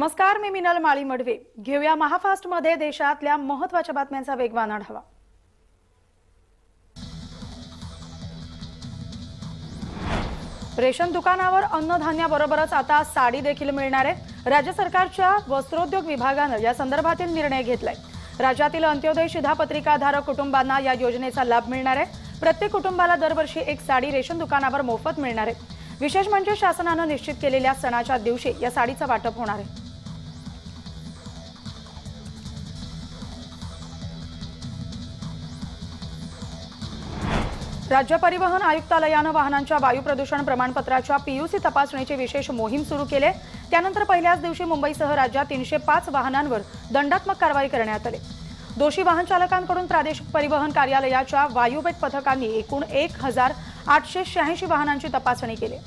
नमस्कार, मी मिनल माळी मडवे. घेऊया महाफास्टमध्ये देशातल्या महत्त्वाच्या बातम्यांचा वेगवान आढावा. रेशन दुकानावर अन्नधान्याबरोबरच आता साडी देखील मिळणार आहे. राज्य सरकारच्या वस्त्रोद्योग विभागाने या संदर्भातील निर्णय घेतलाय. राज्यातील अंत्योदय शिधापत्रिकाधारक कुटुंबांना या योजनेचा लाभ मिळणार आहे. प्रत्येक कुटुंबाला दरवर्षी एक साडी रेशन दुकानावर मोफत मिळणार आहे. विशेष म्हणजे शासनाने निश्चित केलेल्या सणाच्या दिवशी या साडीचं वाटप होणार आहे. राज्य परिवहन आयुक्तालयाने वाहनांच्या वायू प्रदूषण प्रमाणपत्राच्या पीयूसी तपासणीची विशेष मोहीम सुरू केली. त्यानंतर पहिल्याच दिवशी मुंबईसह राज्यात 305 वाहनांवर दंडात्मक कारवाई करण्यात आली. दोषी वाहन चालकांकडून प्रादेशिक परिवहन कार्यालयाच्या वायूवेग पथकांनी एकूण 1886 वाहनांची तपासणी केली.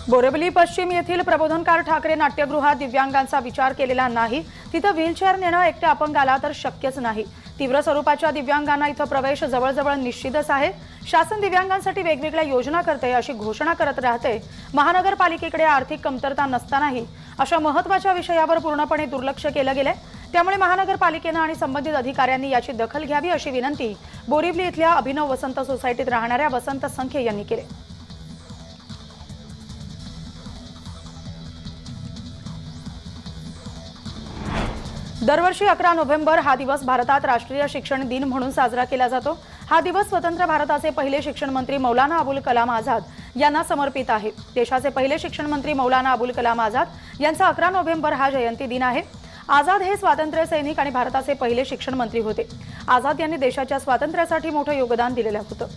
बोरिवली पश्चिम येथील प्रबोधनकार ठाकरे नाट्यगृहात दिव्यांगांचा विचार केलेला नाही. तिथे व्हीलचेअर नेणं एकट्या अपंगाला तर शक्यच नाही. तीव्र स्वरूपाच्या दिव्यांगांना इथं प्रवेश जवळजवळ निश्चितच आहे. शासन दिव्यांगांसाठी वेगवेगळ्या योजना करते अशी घोषणा करत राहते. महानगरपालिकेकडे आर्थिक कमतरता नसतानाही अशा महत्त्वाच्या विषयावर पूर्णपणे दुर्लक्ष केलं गेलंय. त्यामुळे महानगरपालिकेने आणि संबंधित अधिकाऱ्यांनी याची दखल घ्यावी अशी विनंती बोरिवली इथल्या अभिनव वसंत सोसायटीत राहणाऱ्या वसंत संखे यांनी केली. दरवर्षी 11 नोव्हेंबर हा दिवस भारतात राष्ट्रीय शिक्षण दिन म्हणून साजरा केला जातो. हा दिवस स्वतंत्र भारताचे पहिले शिक्षण मंत्री मौलाना अबुल कलाम आझाद यांना समर्पित आहे. देशाचे पहिले शिक्षण मंत्री मौलाना अबुल कलाम आझाद यांचा 11 नोव्हेंबर हा जयंती दिन आहे. आझाद हे स्वातंत्र्य सैनिक आणि भारताचे पहिले शिक्षण मंत्री होते. आझाद यांनी देशाच्या स्वातंत्र्यासाठी मोठं योगदान दिलेलं होतं.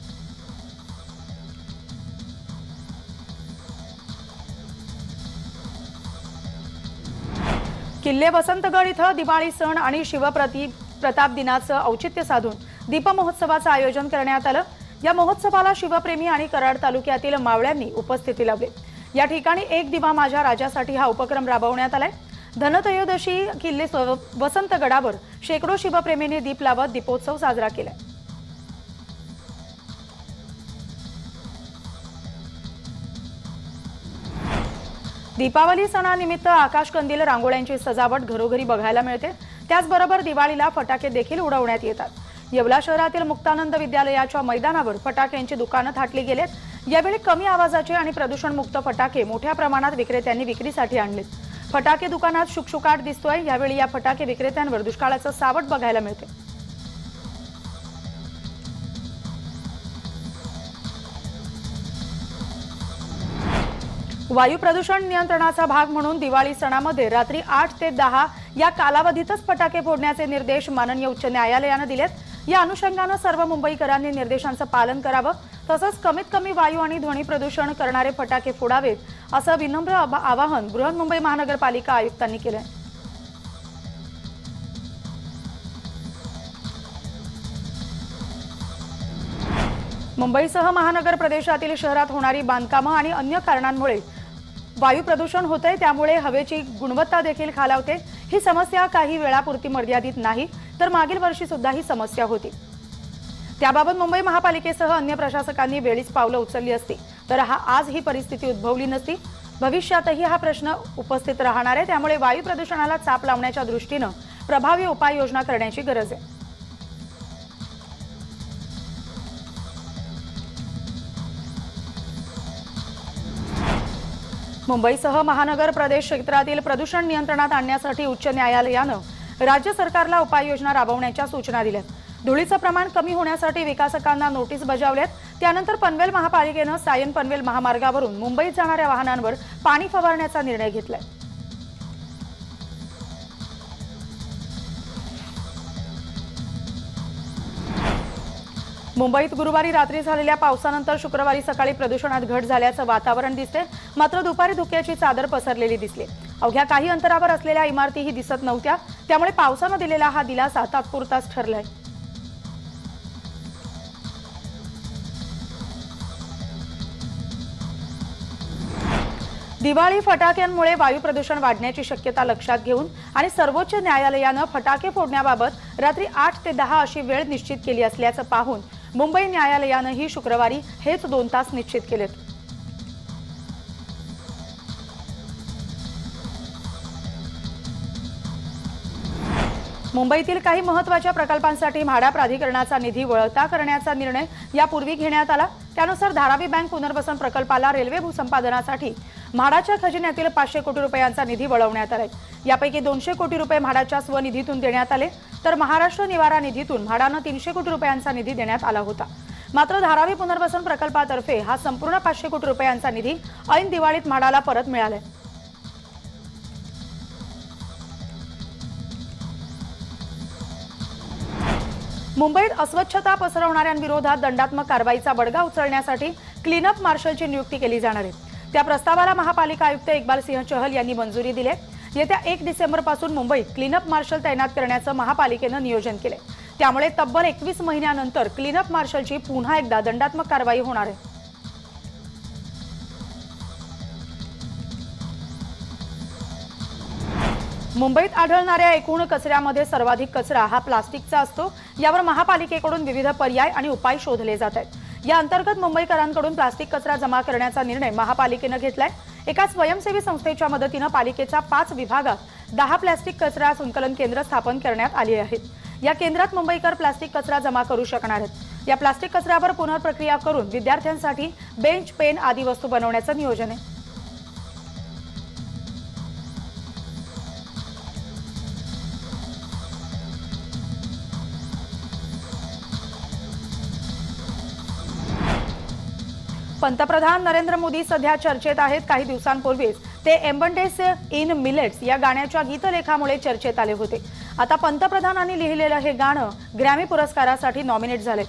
किल्ले वसंतगड इथं दिवाळी सण आणि शिवप्रताप दिनाचं औचित्य साधून दीप महोत्सवाचं आयोजन करण्यात आलं. या महोत्सवाला शिवप्रेमी आणि कराड तालुक्यातील मावळ्यांनी उपस्थिती लावली. या ठिकाणी एक दिवा माझ्या राजासाठी हा उपक्रम राबवण्यात आलाय. धनत्रयोदशी किल्ले वसंतगडावर शेकडो शिवप्रेमींनी दीप लावत दीपोत्सव साजरा केलाय. दीपावली सणानिमित्त आकाशकंदील रांगोळ्यांची सजावट घरोघरी बघायला मिळते. त्याचबरोबर दिवाळीला फटाके देखील उडवण्यात येतात. येवला शहरातील मुक्तानंद विद्यालयाच्या मैदानावर फटाक्यांची दुकानं थाटली गेलेत. यावेळी कमी आवाजाचे आणि प्रदूषणमुक्त फटाके मोठ्या प्रमाणात विक्रेत्यांनी विक्रीसाठी आणलेत. फटाके दुकानात शुकशुकाट दिसतोय. यावेळी या फटाके विक्रेत्यांवर दुष्काळाचं सावट बघायला मिळते. वायू प्रदूषण नियंत्रणाचा भाग म्हणून दिवाळी सणामध्ये रात्री 8 ते 10 या कालावधीतच फटाके फोडण्याचे निर्देश माननीय उच्च न्यायालयाने दिलेत. या अनुषंगाने सर्व मुंबईकरांनी निर्देशांचं पालन करावं. तसंच कमीत कमी वायू आणि ध्वनी प्रदूषण करणारे फटाके फोडावेत असं विनम्र आवाहन बृहन्मुंबई महानगरपालिका आयुक्तांनी केलंय. मुंबईसह महानगर प्रदेशातील शहरात होणारी बांधकामं आणि अन्य कारणांमुळे वायू प्रदूषण होते. त्यामुळे हवेची गुणवत्ता देखील खालावते. ही समस्या काही वेळापुरती मर्यादित नाही, तर मागील वर्षी सुद्धा ही समस्या होती. त्याबाबत मुंबई महापालिकेसह अन्य प्रशासकांनी वेळीच पावलं उचलली असती तर आज ही परिस्थिती उद्भवली नसती. भविष्यातही हा प्रश्न उपस्थित राहणार आहे. त्यामुळे वायू प्रदूषणाला चाप लावण्याच्या दृष्टीनं प्रभावी उपाययोजना करण्याची गरज आहे. मुंबईसह महानगर प्रदेश क्षेत्रातील प्रदूषण नियंत्रणात आणण्यासाठी उच्च न्यायालयानं राज्य सरकारला उपाययोजना राबवण्याच्या सूचना दिल्यात. धुळीचं प्रमाण कमी होण्यासाठी विकासकांना नोटीस बजावल्यात. त्यानंतर पनवेल महापालिकेनं सायन पनवेल महामार्गावरून मुंबईत जाणाऱ्या वाहनांवर पाणी फवारण्याचा निर्णय घेतलाय. मुंबईत गुरुवारी रात्री झालेल्या पावसानंतर शुक्रवारी सकाळी प्रदूषणात घट झाल्याचं वातावरण दिसते. मात्र दुपारी धुक्याची चादर पसरलेली दिसली. अवघ्या काही अंतरावर असलेल्या इमारतीही दिसत नव्हत्या. त्यामुळे पावसानं दिलेला हा दिलासा तात्पुरताच ठरलाय. दिवाळी फटाक्यांमुळे वायू प्रदूषण वाढण्याची शक्यता लक्षात घेऊन आणि सर्वोच्च न्यायालयाने फटाके फोडण्याबाबत रात्री 8 ते 10 अशी वेळ निश्चित केली असल्याचं पाहून मुंबई न्यायालयानंही शुक्रवारी हेच 2 तास निश्चित केलेत. मुंबईतील काही महत्त्वाच्या प्रकल्पांसाठी म्हाडा प्राधिकरणाचा निधी वळता करण्याचा निर्णय यापूर्वी घेण्यात आला. त्यानुसार धारावी बँक पुनर्वसन प्रकल्पाला रेल्वे भूसंपादनासाठी म्हाडाच्या खजिन्यातील 500 कोटी रुपयांचा निधी वळवण्यात आलाय. यापैकी 200 कोटी रुपये म्हाडाच्या स्वनिधीतून देण्यात आले, तर महाराष्ट्र निवारा निधीतून म्हाडानं 300 कोटी रुपयांचा निधी देण्यात आला होता. मात्र धारावी पुनर्वसन प्रकल्पातर्फे हा संपूर्ण 500 कोटी रुपयांचा निधी ऐन दिवाळीत म्हाडाला परत मिळालाय. मुंबईत अस्वच्छता पसरवणाऱ्यांविरोधात दंडात्मक कारवाईचा बडगा उचलण्यासाठी क्लीनअप मार्शलची नियुक्ती केली जाणार आहे. त्या प्रस्तावाला महापालिका आयुक्त इक्बाल सिंह चहल यांनी मंजुरी दिली आहे. येत्या 1 डिसेंबरपासून मुंबईत क्लीनअप मार्शल तैनात करण्याचं महापालिकेनं नियोजन केलंय. त्यामुळे तब्बल 21 महिन्यानंतर क्लीनअप मार्शलची पुन्हा एकदा दंडात्मक कारवाई होणार आहे. मुंबईत आढळणाऱ्या एकूण कचऱ्यामध्ये सर्वाधिक कचरा हा प्लास्टिकचा असतो. यावर महापालिकेकडून विविध पर्याय आणि उपाय शोधले जात आहेत. या अंतर्गत मुंबईकरांकडून प्लास्टिक कचरा जमा करण्याचा निर्णय महापालिकेनं घेतलाय. एका स्वयंसेवी संस्थेच्या मदतीनं पालिकेच्या 5 विभागात 10 प्लास्टिक कचरा संकलन केंद्र स्थापन करण्यात आली आहेत. या केंद्रात मुंबईकर प्लास्टिक कचरा जमा करू शकणार आहेत. या प्लास्टिक कचऱ्यावर पुनर्प्रक्रिया करून विद्यार्थ्यांसाठी बेंच, पेन आदी वस्तू बनवण्याचं नियोजन आहे. पंतप्रधान नरेंद्र मोदी सध्या चर्चेत आहेत. काही दिवसांपूर्वीच ते एम्बंडेस इन मिलेट्स या गाण्याच्या गीतलेखामुळे चर्चेत आले होते. आता पंतप्रधानांनी लिहिलेलं हे गाणं ग्रॅमी पुरस्कारासाठी नॉमिनेट झाले.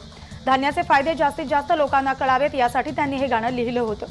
धान्याचे फायदे जास्तीत जास्त लोकांना कळावेत यासाठी त्यांनी हे गाणं लिहिलं होतं.